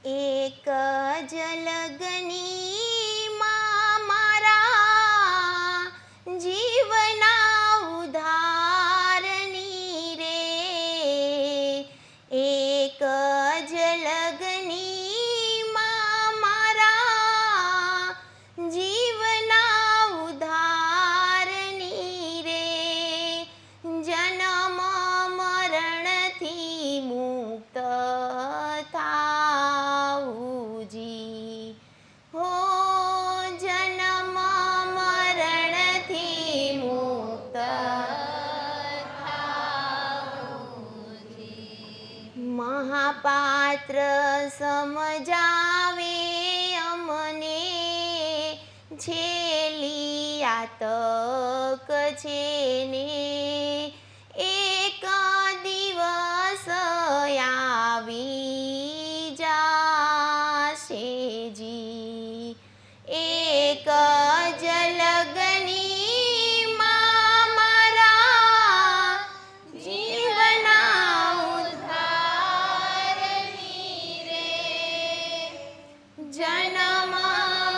એક જલગનીમાં મારા જીવના ઉધારની રે, એક જલગનીમાં મારા જીવના ઉધારની રે, જન્મ મરણથી મુક્ત થાઉજી હો, જન્મ મરણથી મુક્ત થાઉજી। મહાપાત્ર સમજાવે અમને છેલ્લી આ તક છે ને, એક દિવસ આવી જાશે જી, એક જલગનીમાં મારા જીવના ઉદ્ધારની રે, જન્મ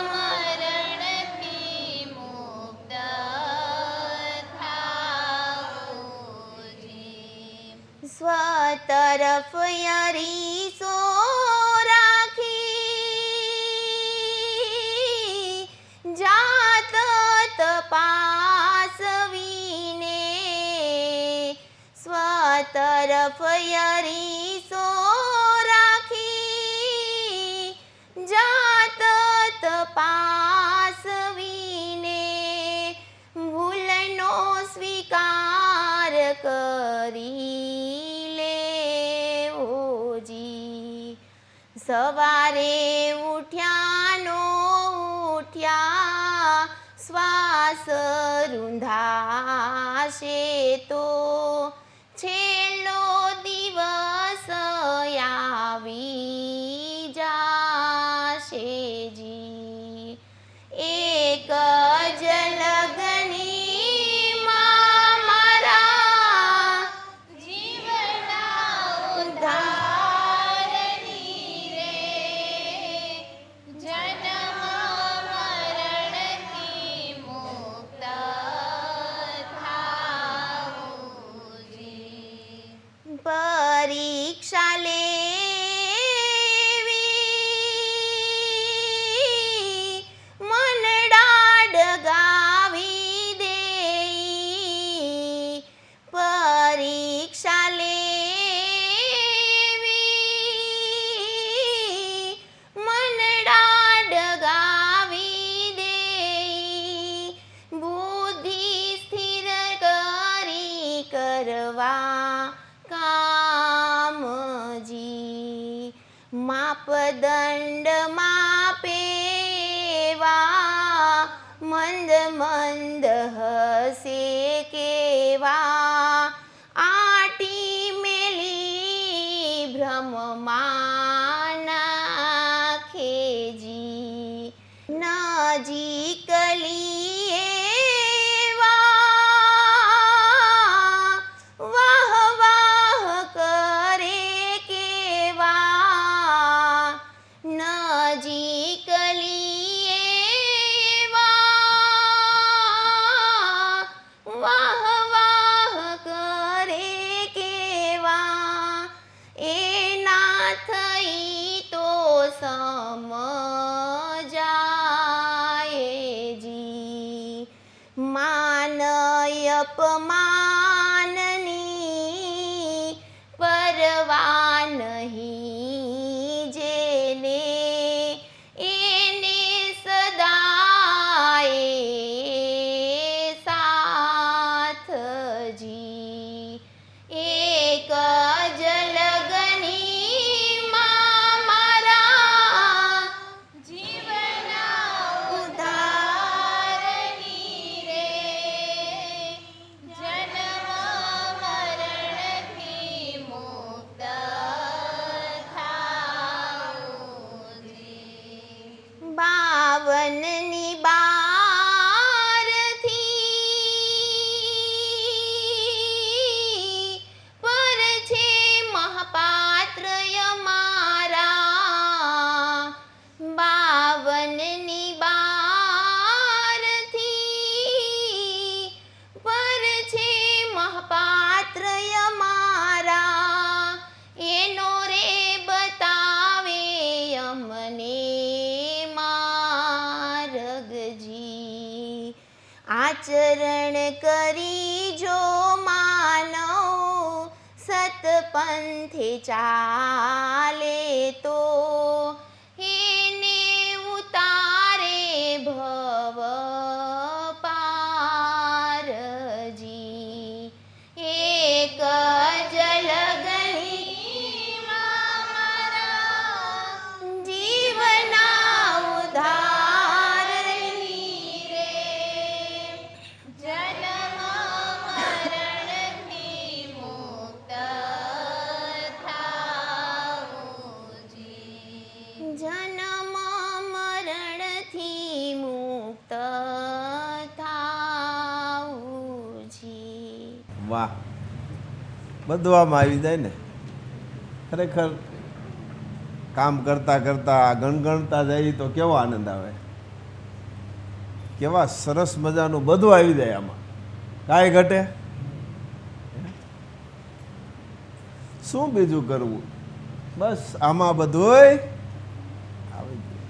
મરણથી મુક્ત થાઉજી। સ્વતરફ અરીસો રાખી, જાત તપાસવીને, સ્વતરફ અરીસો રાખી, જાત તપાસવીને, ભૂલનો સ્વીકાર કરી લેવોજી, સવારે ઉઠ્યાનો ઉઠ્યા શ્વાસ રૂંધાશે તો, છેલ્લો દિવસ આવી જાશે જી, એક જલગનીમાં મારા જીવના ઉદ્ધારની રે, જન્મ મરણથી મુક્ત થાઉજી। પરીક્ષા લેવી મનડા ડગાવી દેઈ, પરીક્ષા લેવી મનડા ડગાવી દેઈ, બુદ્ધિ સ્થિર કરી કરવા કામજી, માપદંડ માપેવા મંદ મંદ હસે કેવા, આટી મેલી ભ્રમમાં નાખેજી, નજીકલી એવા વાહ વાહ કરે કેવા, નજીકલી એવા વાહ વાહ કરે કેવા, એ ના થઈ તો સમજાયેજી, માન અપમાનની પરવા નહીં જેને, એને સદાય સાથજી, એક જલગનીમાં મારા જીવના ઉદ્ધારની રે, જન્મ આચરણ કરી જો માનવ સતપંથે ચાલે તો એને ઉતારે ભવ પારજી. એક જ લગનીમાં મારા જીવના ઉદ્ધારની રે, જન્મ મરણથી મુક્ત થાઉજી. જન્મ મરણથી મુક્ત થાઉજી. વાહ, બધું આમાં આવી જાય ને. ખરેખર કામ કરતા કરતા ગણગણતા જાય તો કેવો આનંદ આવે, કેવા સરસ મજાનું બધું આવી જાય આમાં, કાંઈ ઘટે. શું બીજું કરવું, બસ આમાં બધુંય આવી જાય,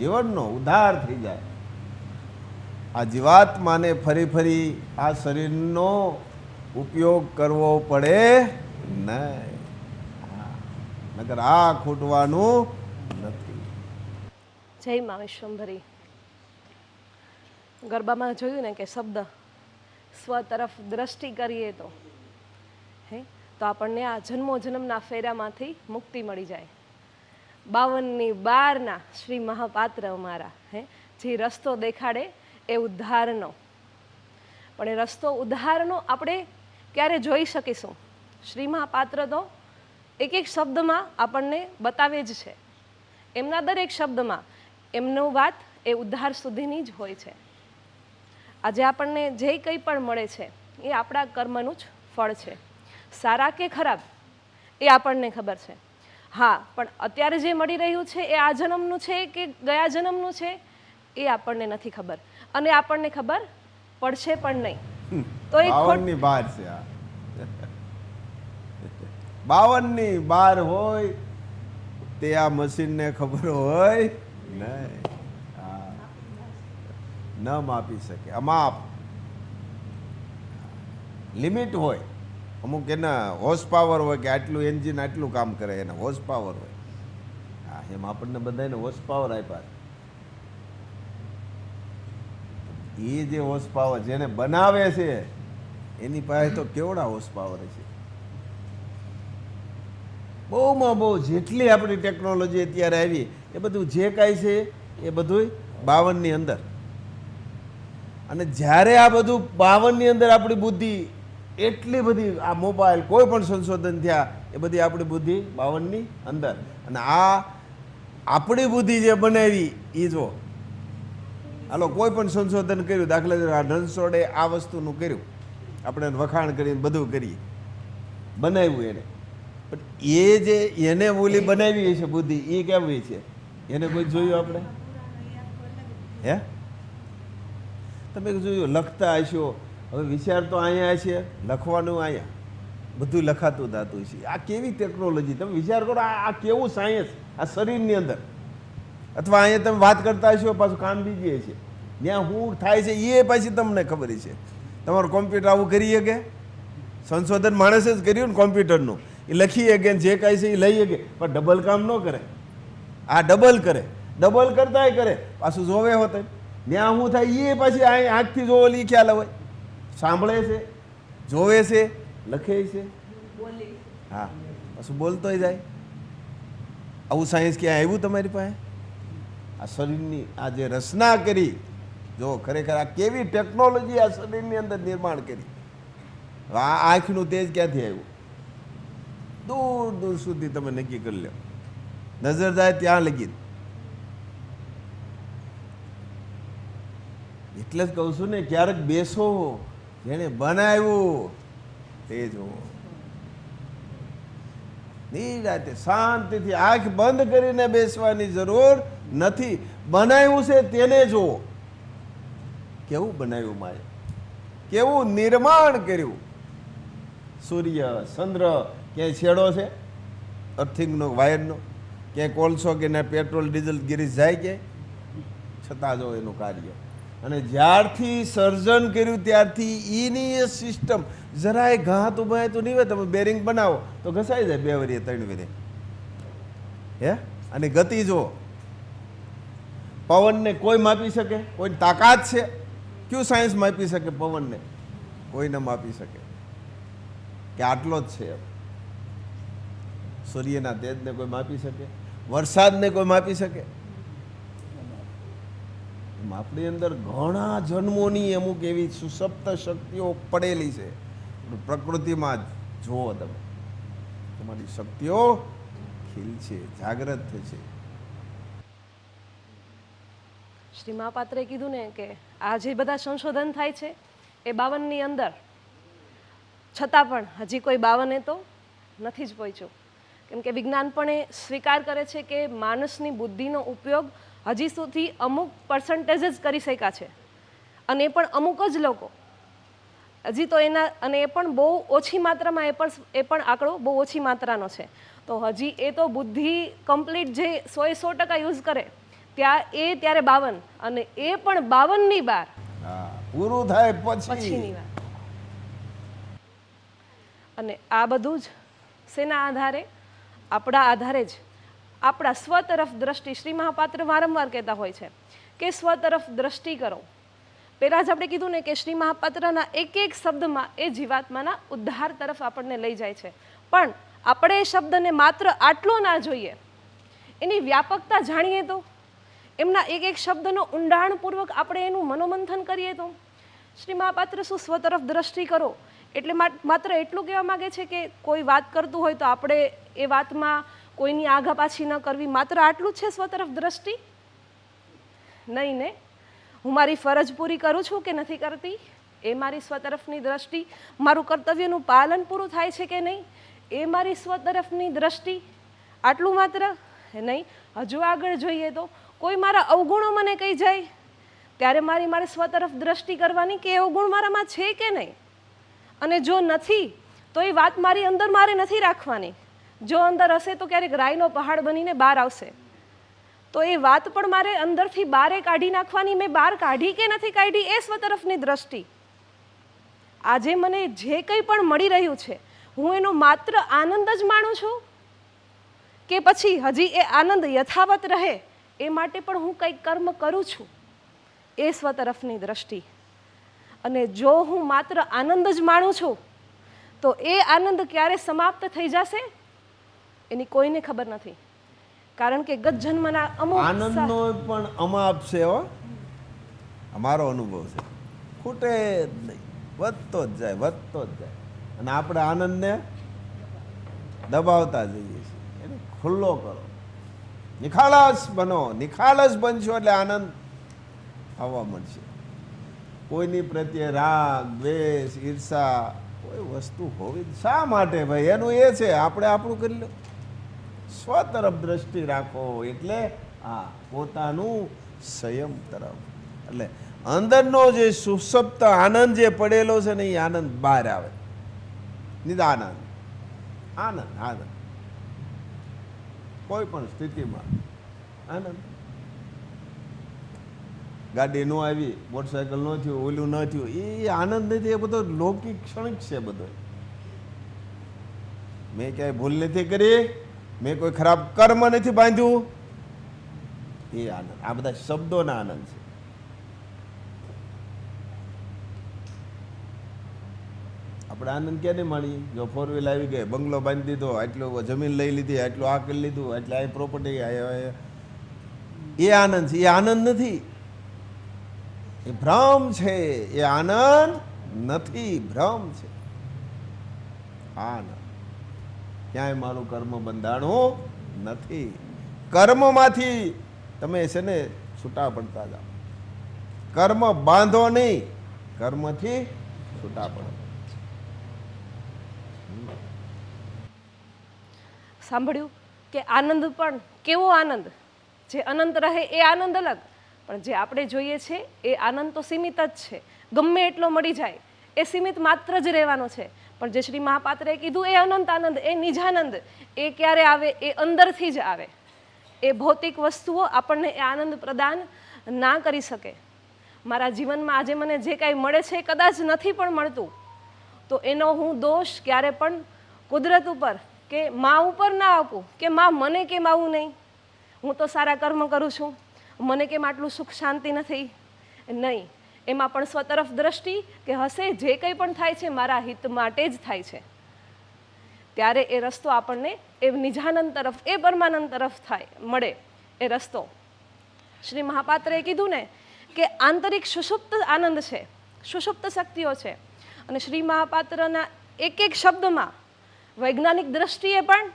જીવનનો ઉદ્ધાર થઈ જાય. આ જીવાત્માને ફરી ફરી આ શરીરનો ઉપયોગ કરવો પડે નહીં, નકર આ ખૂટવાનું નથી. જય મા વિશ્વંભરી. ગરબામાં જોયું ને કે શબ્દ સ્વ તરફ દ્રષ્ટિ કરીએ તો આપણને આ જન્મો જન્મના ફેરામાંથી મુક્તિ મળી જાય. 52ની 12ના શ્રી મહાપાત્ર અમારા જે રસ્તો દેખાડે એ ઉદ્ધારનો. પણ એ રસ્તો ઉદ્ધારનો આપણે ક્યારે જોઈ શકીશું? શ્રી મહાપાત્ર તો એક એક શબ્દમાં આપણને બતાવે જ છે. એમના દરેક શબ્દમાં એમનો વાત એ ઉદ્ધાર સુધીની જ હોય છે. આજે આપણને જે કંઈ પણ મળે છે એ આપણા કર્મનું જ ફળ છે, સારા કે ખરાબ એ આપણને ખબર છે. હા, પણ અત્યારે જે મળી રહ્યું છે એ આ જન્મનું છે કે ગયા જન્મનું છે એ આપણને નથી ખબર, અને આપણને ખબર પડશે પણ નહીં. તો એ 52ની 12 છે આ. 52ની 12 હોય તે આ મશીનને ખબર હોય નહીં, ન માપી શકે. અમાપ લિમિટ હોય, અમુક એના હોર્સ પાવર હોય કે આટલું એન્જિન આટલું કામ કરે, એના હોર્સ પાવર હોય. હા, એમ આપણને બધાને હોર્સ પાવર આપ્યા. એ જે હોર્સ પાવર જેને બનાવે છે એની પાસે તો કેવડા હોર્સ પાવર છે. બહુમાં બહુ જેટલી આપણી ટેકનોલોજી અત્યારે આવી એ બધું જે કાંઈ છે એ બધું 52ની અંદર. અને જ્યારે આ બધું 52ની અંદર આપણી બુદ્ધિ એટલી બધી, આ મોબાઈલ કોઈ પણ સંશોધન થયા એ બધી આપણી બુદ્ધિ 52ની અંદર. અને આ આપણી બુદ્ધિ જે બનાવી એ જો હાલો કોઈ પણ સંશોધન કર્યું, દાખલા તરીકે આ રણછોડે આ વસ્તુનું કર્યું, આપણે વખાણ કરીને બધું કરીએ, બનાવ્યું એને, પણ એ જે એને ઓલી બનાવી છે બુદ્ધિ એ કેવી છે એને કોઈ જોયું આપણે? હે, તમે જોયું? લખતા હશો, હવે વિચાર તો અહીંયા છે, લખવાનું અહીંયા, બધું લખાતું થતું છે. આ કેવી ટેકનોલોજી, તમે વિચાર કરો, આ કેવું સાયન્સ આ શરીરની અંદર. અથવા અહીંયા તમે વાત કરતા હશો, પાછું કામ બીજે છે, ત્યાં શું થાય છે એ પાછી તમને ખબર છે. તમારું કોમ્પ્યુટર આવું કરી શકે? સંશોધન માણસે જ કર્યું ને કોમ્પ્યુટરનું, એ લખી શકે જે કાંઈ છે એ લઈ શકે, પણ ડબલ કામ ન કરે. આ ડબલ કરે, ડબલ કરતાય કરે, પાછું જોવે હોત ત્યાં શું થાય એ પાછી આંખથી જોવો એ ખ્યાલ હોય, સાંભળે છે, જોવે છે, લખે છે, હા, પાછું બોલતોય જાય. આવું સાયન્સ ક્યાં આવ્યું તમારી પાસે? આ શરીરની આ જે રચના કરી, જો ખરેખર આ કેવી ટેકનોલોજી આ શરીરની અંદર નિર્માણ કરી. આ આંખનું તેજ ક્યાંથી આવ્યું? દૂર દૂર સુધી તમે નક્કી કરી લો, નજર જાય ત્યાં લગી. એટલે જ કહું છું ને, ક્યારેક બેસો, જેને બનાવ્યું તે જોવો, નિરાતે શાંતિથી આંખ બંધ કરીને બેસવાની જરૂર નથી. બનાવ્યું છે તેને જોવો, કેવું બનાવ્યું માએ, કેવું નિર્માણ કર્યું. સૂર્ય, ચંદ્ર, ક્યાંય છેડો છે અર્થિંગનો, વાયરનો? ક્યાંય કોલસો કે ના પેટ્રોલ ડીઝલ ગીરીસ જાય ક્યાંય? છતાં જો એનું કાર્ય અને જ્યારથી સર્જન કર્યું ત્યારથી એની એ સિસ્ટમ જરાય ઘાત ઉભાય તો નહીં હોય. તમે બેરિંગ બનાવો તો ઘસાઈ જાય 2 વરીએ 3 વરીએ. હે અને ગતિ જો પવનને કોઈ માપી શકે? કોઈ તાકાત છે? કયું સાયન્સ માપી શકે પવનને? કોઈ ન માપી શકે કે આટલો જ છે. સૂર્યના તેજને કોઈ માપી શકે? વરસાદને કોઈ માપી શકે? આપણી અંદર ઘણા જન્મોની અમુક એવી સુસપ્ત શક્તિઓ પડેલી છે. પ્રકૃતિમાં જ જુઓ તમે, તમારી શક્તિઓ ખીલશે, જાગૃત થશે. શ્રી મહાપાત્રે કીધું ને કે આ જે બધા સંશોધન થાય છે એ 52ની અંદર, છતાં પણ હજી કોઈ 52 તો નથી જ પહોંચ્યું. કેમ કે વિજ્ઞાન પણ એ સ્વીકાર કરે છે કે માણસની બુદ્ધિનો ઉપયોગ હજી સુધી અમુક પર્સન્ટેજ જ કરી શક્યા છે, અને એ પણ અમુક જ લોકો હજી તો એના, અને એ પણ બહુ ઓછી માત્રામાં, એ પણ આંકડો બહુ ઓછી માત્રાનો છે. તો હજી એ તો બુદ્ધિ કમ્પ્લીટ જે 100% યુઝ કરે ત્યારે 52, અને એ પણ 52ની બાર પૂરું થાય પછીની વાત. અને આ બધું જ શેના આધારે? આપણા આધારે જ. આપણા સ્વ તરફ દ્રષ્ટિ. શ્રી મહાપાત્ર વારંવાર કહેતા હોય છે કે સ્વ તરફ દ્રષ્ટિ કરો. પહેલાં જ આપણે કીધું ને કે શ્રી મહાપાત્રના એક એક શબ્દમાં એ જીવાત્માના ઉદ્ધાર તરફ આપણને લઈ જાય છે. પણ આપણે એ શબ્દને માત્ર આટલો ના જોઈએ, એની વ્યાપકતા જાણીએ તો, એમના એક એક શબ્દનો ઊંડાણપૂર્વક આપણે એનું મનોમંથન કરીએ તો. શ્રી મહાપાત્ર શું સ્વ તરફ દ્રષ્ટિ કરો એટલે માત્ર એટલું કહેવા માગે છે કે કોઈ વાત કરતું હોય તો આપણે એ વાતમાં કોઈની આગા પાછી ન કરવી, માત્ર આટલું જ છે સ્વ તરફ દ્રષ્ટિ? નહીં ને. હું મારી ફરજ પૂરી કરું છું કે નથી કરતી, એ મારી સ્વ તરફની દ્રષ્ટિ. મારું કર્તવ્યનું પાલન પૂરું થાય છે કે નહીં, એ મારી સ્વ તરફની દ્રષ્ટિ. આટલું માત્ર નહીં, હજુ આગળ જોઈએ તો કોઈ મારા અવગુણો મને કહી જાય ત્યારે મારે સ્વ તરફ દ્રષ્ટિ કરવાની કે એ અવગુણ મારામાં છે કે નહીં, અને જો નથી તો એ વાત મારી અંદર મારે નથી રાખવાની. જો અંદર હશે તો ક્યારેક રાઈનો પહાડ બનીને બહાર આવશે, તો એ વાત પણ મારે અંદરથી બારે કાઢી નાખવાની. મેં બહાર કાઢી કે નથી કાઢી, એ સ્વ તરફની દ્રષ્ટિ. આજે મને જે કંઈ પણ મળી રહ્યું છે, હું એનો માત્ર આનંદ જ માણું છું કે પછી હજી એ આનંદ યથાવત રહે એ માટે પણ હું કંઈક કર્મ કરું છું, એ સ્વ તરફની દ્રષ્ટિ. અને જો હું માત્ર આનંદ જ માણું છું તો એ આનંદ ક્યારે સમાપ્ત થઈ જશે એની કોઈને ખબર નથી. કારણ કે ગત જન્મના અમુક આનંદનો પણ અમાપ છે. હો, અમારો અનુભવ છે, ખૂટે જ નહીં, વધતો જ જાય, વધતો જ જાય. અને આપણે આનંદને દબાવતા જઈએ છીએ. એને ખુલ્લો કરો, નિખાલસ બનો. નિખાલસ બનશો એટલે આનંદ આવવા મળશે. કોઈની પ્રત્યે રાગ, દ્વેષ, ઈર્ષા કોઈ વસ્તુ હોવી શા માટે ભાઈ? એનું એ છે આપણે આપણું કરી લો. સ્વ તરફ દ્રષ્ટિ રાખો એટલે આ પોતાનું સંયમ તરફ. એટલે અંદરનો જે સુષુપ્ત આનંદ જે પડેલો છે ને, એ આનંદ બહાર આવે. નિદાનંદ, આનંદ, આનંદ કોઈ પણ સ્થિતિમાં આનંદ. ગાડી ન આવી, મોટરસાયકલ ન થયું, ઓલું ન થયું, એ આનંદ નથી. એ બધો લૌકિક ક્ષણિક છે બધો. મેં ક્યાંય ભૂલ નથી કરી, મેં કોઈ ખરાબ કર્મ નથી બાંધ્યું, એ આનંદ. આ બધા શબ્દોના આનંદ છે. આપણે આનંદ ક્યારે માણીએ? જો 4 વ્હીલ આવી ગઈ, બંગલો બાંધી દીધો, આટલું જમીન લઈ લીધી, આટલું આ કરી લીધું, એટલે આ પ્રોપર્ટી, એ આનંદ છે. એ આનંદ નથી, એ ભ્રમ છે. એ આનંદ નથી, ભ્રમ છે. આનંદ ક્યાંય મારું કર્મ બંધાણું નથી. કર્મમાંથી તમે છે ને છૂટા પડતા જાઓ. કર્મ બાંધો નહીં, કર્મથી છૂટા પડો. સાંભળ્યું કે આનંદ પણ કેવો આનંદ? જે અનંત રહે એ આનંદ અલગ, પણ જે આપણે જોઈએ છે એ આનંદ તો સીમિત જ છે. ગમે એટલો મળી જાય એ સીમિત માત્ર જ રહેવાનો છે. પણ જે શ્રી મહાપાત્રે કીધું એ અનંત આનંદ, એ નિજાનંદ, એ ક્યારે આવે? એ અંદરથી જ આવે. એ ભૌતિક વસ્તુઓ આપણને એ આનંદ પ્રદાન ના કરી શકે. મારા જીવનમાં આજે મને જે કાંઈ મળે છે એ કદાચ નથી પણ મળતું, તો એનો હું દોષ ક્યારે પણ કુદરત ઉપર કે મા ઉપર ના આપું કે મા મને કેમ આવું નહીં, હું તો સારા કર્મ કરું છું, મને કેમ આટલું સુખ શાંતિ નથી. નહીં, એમાં પણ સ્વતરફ દ્રષ્ટિ કે હશે જે કંઈ પણ થાય છે મારા હિત માટે જ થાય છે. ત્યારે એ રસ્તો આપણને એ નિજાનંદ તરફ, એ પરમાનંદ તરફ થાય મળે એ રસ્તો. શ્રી મહાપાત્રએ કીધું ને કે આંતરિક સુષુપ્ત આનંદ છે, સુષુપ્ત શક્તિઓ છે. અને શ્રી મહાપાત્રના એક એક શબ્દમાં વૈજ્ઞાનિક દ્રષ્ટિએ પણ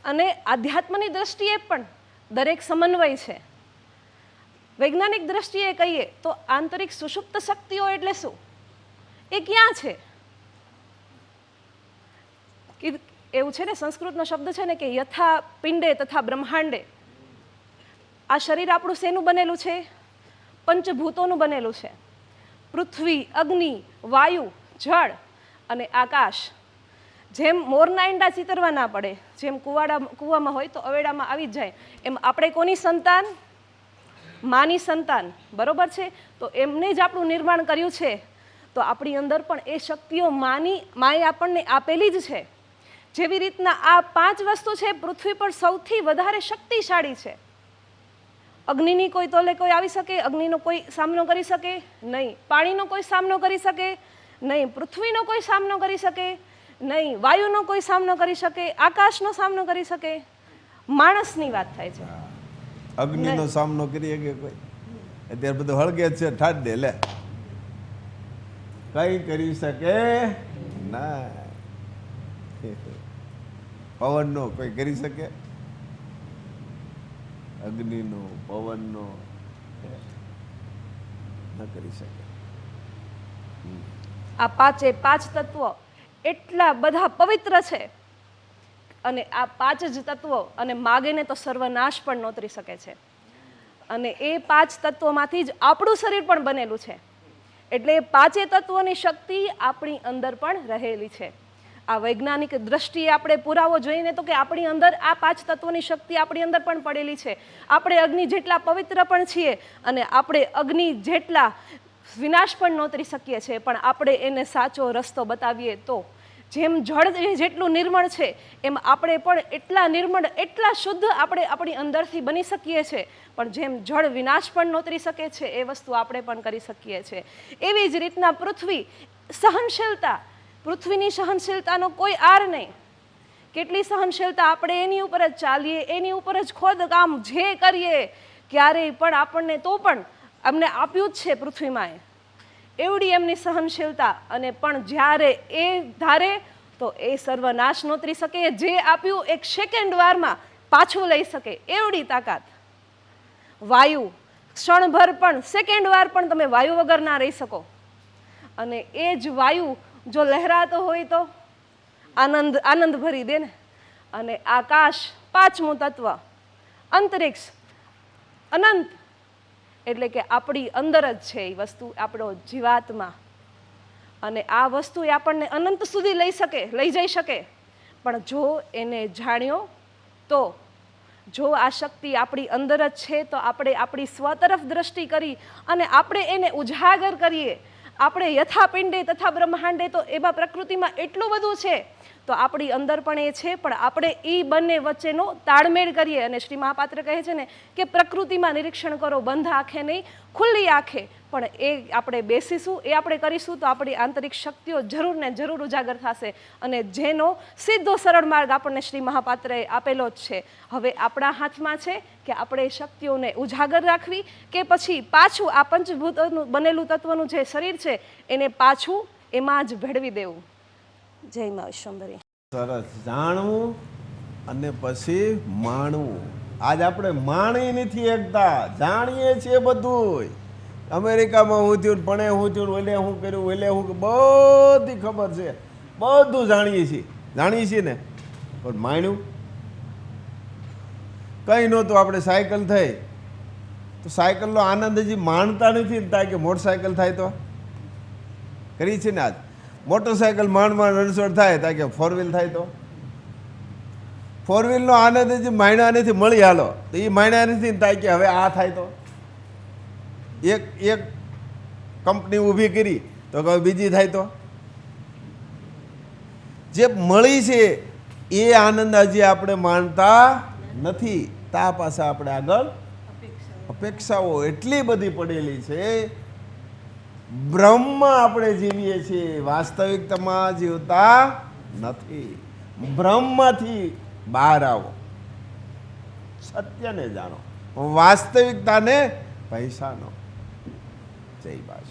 અને આધ્યાત્મની દ્રષ્ટિએ પણ દરેક સમન્વય છે. વૈજ્ઞાનિક દ્રષ્ટિએ કહીએ તો આંતરિક સુષુપ્ત શક્તિઓ એટલે શું, એ ક્યાં છે? એવું છે ને, સંસ્કૃતનો શબ્દ છે ને કે યથા પિંડે તથા બ્રહ્માંડે. આ શરીર આપણું શેનું બનેલું છે? પંચભૂતોનું બનેલું છે. પૃથ્વી, અગ્નિ, વાયુ, જળ અને આકાશ. જેમ મોરના ઈંડા ચીતરવા ના પડે, જેમ કૂવામાં હોય તો અવેડામાં આવી જ જાય, એમ આપણે કોની સંતાન? માની સંતાન, બરોબર છે? તો એમને જ આપણું નિર્માણ કર્યું છે. તો આપણી અંદર પણ એ શક્તિઓ માએ આપણને આપેલી જ છે. જેવી રીતના આ 5 વસ્તુ છે પૃથ્વી પર સૌથી વધારે શક્તિશાળી છે. અગ્નિની કોઈ તોલે કોઈ આવી શકે? અગ્નિનો કોઈ સામનો કરી શકે નહીં. પાણીનો કોઈ સામનો કરી શકે નહીં. પૃથ્વીનો કોઈ સામનો કરી શકે નહીં. વાયુનો કોઈ સામનો કરી શકે? આકાશનો સામનો કરી શકે? માણસની વાત થાય છે. અગ્નિનો સામનો કરીએ કે કોઈ? અત્યારે બધું હળગે છે, ઠાડ દે લે, કઈ કરી શકે ના. પવનનો કોઈ કરી શકે? અગ્નિનો, પવનનો ન કરી શકે. આ 5 તત્વો એટલા બધા પવિત્ર છે અને આ 5 જ તત્વો અને માગે ને તો સર્વનાશ પણ નોતરી શકે છે. અને એ 5 તત્વોમાંથી જ આપણું શરીર પણ બનેલું છે. એટલે 5 તત્વોની શક્તિ આપણી અંદર પણ રહેલી છે. આ વૈજ્ઞાનિક દ્રષ્ટિએ આપણે પુરાવો જોઈને તો કે આપણી અંદર આ 5 તત્વોની શક્તિ આપણી અંદર પણ પડેલી છે. આપણે અગ્નિ જેટલા પવિત્ર પણ છીએ અને આપણે અગ્નિ જેટલા વિનાશ પણ નોતરી શકીએ છીએ, પણ આપણે એને સાચો રસ્તો બતાવીએ તો જેમ જળ જેટલું નિર્મળ છે એમ આપણે પણ એટલા નિર્મળ, એટલા શુદ્ધ આપણે આપણી અંદરથી બની શકીએ છીએ. પણ જેમ જળ વિનાશ પણ નોતરી શકે છે એ વસ્તુ આપણે પણ કરી શકીએ છીએ. એવી જ રીતના પૃથ્વી, સહનશીલતા, પૃથ્વીની સહનશીલતાનો કોઈ આર નહીં. કેટલી સહનશીલતા, આપણે એની ઉપર જ ચાલીએ, એની ઉપર જ ખોદકામ જે કરીએ, ક્યારેય પણ આપણને તો પણ અમને આપ્યું જ છે પૃથ્વીમાં એવડી એમની સહનશીલતા. અને પણ જ્યારે એ ધારે તો એ સર્વનાશ નોતરી શકે, જે આપ્યું 1 સેકન્ડ વારમાં પાછું લઈ શકે એવડી તાકાત. વાયુ, ક્ષણભર પણ, સેકન્ડ વાર પણ તમે વાયુ વગર ના રહી શકો. અને એ જ વાયુ જો લહેરાતો હોય તો આનંદ ભરી દે ને. અને આકાશ, 5મું તત્વ, અંતરિક્ષ, અનંત, એટલે કે આપણી અંદર જ છે એ વસ્તુ, આપણો જીવાત્મા. અને આ વસ્તુ એ આપણને અનંત સુધી લઈ જઈ શકે. પણ જો એને જાણ્યો તો, જો આ શક્તિ આપણી અંદર જ છે તો આપણે આપણી સ્વતરફ દ્રષ્ટિ કરી અને આપણે એને ઉજાગર કરીએ. આપણે યથાપિંડે તથા બ્રહ્માંડે, તો એમાં પ્રકૃતિમાં એટલું બધું છે તો આપણી અંદર પણ એ છે. પણ આપણે એ બંને વચ્ચેનો તાળમેળ કરીએ. અને શ્રી મહાપાત્ર કહે છે ને કે પ્રકૃતિમાં નિરીક્ષણ કરો, બંધ આંખે નહીં, ખુલ્લી આંખે. પણ એ આપણે બેસીશું, એ આપણે કરીશું તો આપણી આંતરિક શક્તિઓ જરૂર ને જરૂર ઉજાગર થશે. અને જેનો સીધો સરળ માર્ગ આપણને શ્રી મહાપાત્રએ આપેલો જ છે. હવે આપણા હાથમાં છે કે આપણે શક્તિઓને ઉજાગર રાખવી કે પછી પાછું આ પંચભૂતોનું બનેલું તત્વનું જે શરીર છે એને પાછું એમાં જ ભેળવી દેવું. જય મા વિશ્વંભરી. સરસ. જાણવું અને પછી માણવું. આજ આપણે માણી નથી એકતા, જાણીએ છીએ બધું. અમેરિકામાં હું થયું, ભણે હું થયું, ઓલે હું કર્યું, ઓલે હું, બધી ખબર છે, બધું જાણીએ છીએ ને. પણ માણ્યું કંઈ નહોતું. આપણે સાયકલ થઈ તો સાયકલનો આનંદ હજી માણતા નથી ને, થાય કે મોટરસાયકલ થાય તો કરી છે ને. આજ મોટરસાયકલ માંડ રણછોડ થાય, થાય કે 4 વ્હીલ થાય તો. 4 વ્હીલનો આનંદ હજી માણ્યા નથી, મળી હાલો તો એ માણ્યા નથી ને, થાય કે હવે આ થાય તો. એક કંપની ઊભી કરી તો કોઈ બીજી થાય તો જે મળી છે એ આનંદ હજી આપણે માણતા નથી. તા પાછા આપણે આગળ અપેક્ષાઓ એટલી બધી પડેલી છે. બ્રહ્મ આપણે જીવીએ છીએ, વાસ્તવિકતામાં જીવતા નથી. બ્રહ્મથી બહાર આવો, સત્યને જાણો, વાસ્તવિકતાને પૈસાનો. જય બાસ.